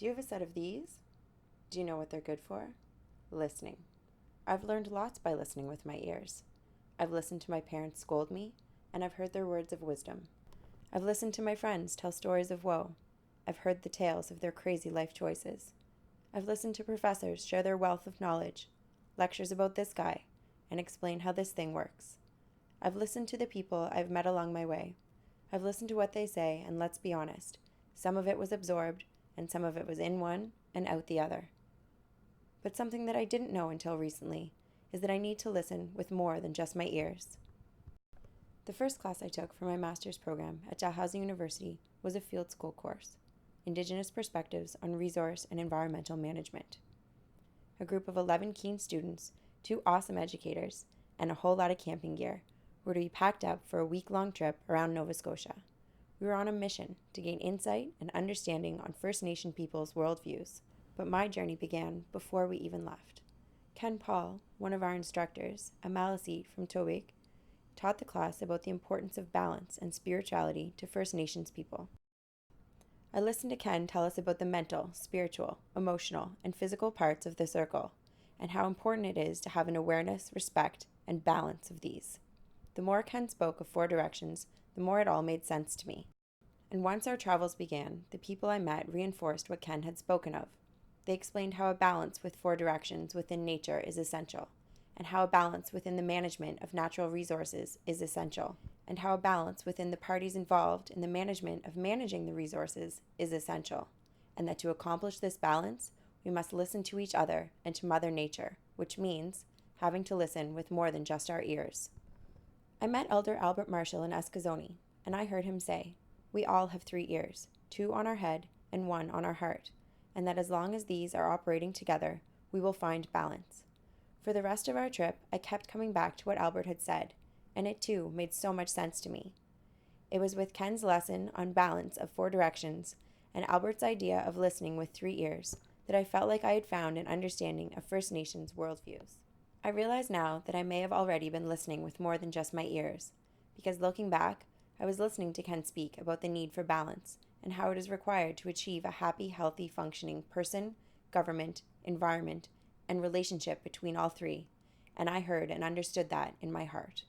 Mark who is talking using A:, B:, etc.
A: Do you have a set of these? Do you know what they're good for? Listening. I've learned lots by listening with my ears. I've listened to my parents scold me, and I've heard their words of wisdom. I've listened to my friends tell stories of woe. I've heard the tales of their crazy life choices. I've listened to professors share their wealth of knowledge, lectures about this guy, and explain how this thing works. I've listened to the people I've met along my way. I've listened to what they say, and let's be honest, some of it was absorbed, and some of it was in one and out the other. But something that I didn't know until recently is that I need to listen with more than just my ears. The first class I took for my master's program at Dalhousie University was a field school course, Indigenous Perspectives on Resource and Environmental Management. A group of 11 keen students, 2 awesome educators, and a whole lot of camping gear were to be packed up for a week-long trip around Nova Scotia. We were on a mission to gain insight and understanding on First Nation people's worldviews, but my journey began before we even left. Ken Paul, one of our instructors, a Maliseet from Tobique, taught the class about the importance of balance and spirituality to First Nations people. I listened to Ken tell us about the mental, spiritual, emotional, and physical parts of the circle, and how important it is to have an awareness, respect, and balance of these. The more Ken spoke of 4 directions, the more it all made sense to me. And once our travels began, the people I met reinforced what Ken had spoken of. They explained how a balance with 4 directions within nature is essential, and how a balance within the management of natural resources is essential, and how a balance within the parties involved in the management of managing the resources is essential, and that to accomplish this balance, we must listen to each other and to Mother Nature, which means having to listen with more than just our ears. I met Elder Albert Marshall in Eskazoni, and I heard him say, "We all have 3 ears, 2 on our head and 1 on our heart, and that as long as these are operating together, we will find balance." For the rest of our trip, I kept coming back to what Albert had said, and it too made so much sense to me. It was with Ken's lesson on balance of 4 directions and Albert's idea of listening with 3 ears that I felt like I had found an understanding of First Nations worldviews. I realize now that I may have already been listening with more than just my ears, because looking back, I was listening to Ken speak about the need for balance and how it is required to achieve a happy, healthy, functioning person, government, environment, and relationship between all 3, and I heard and understood that in my heart.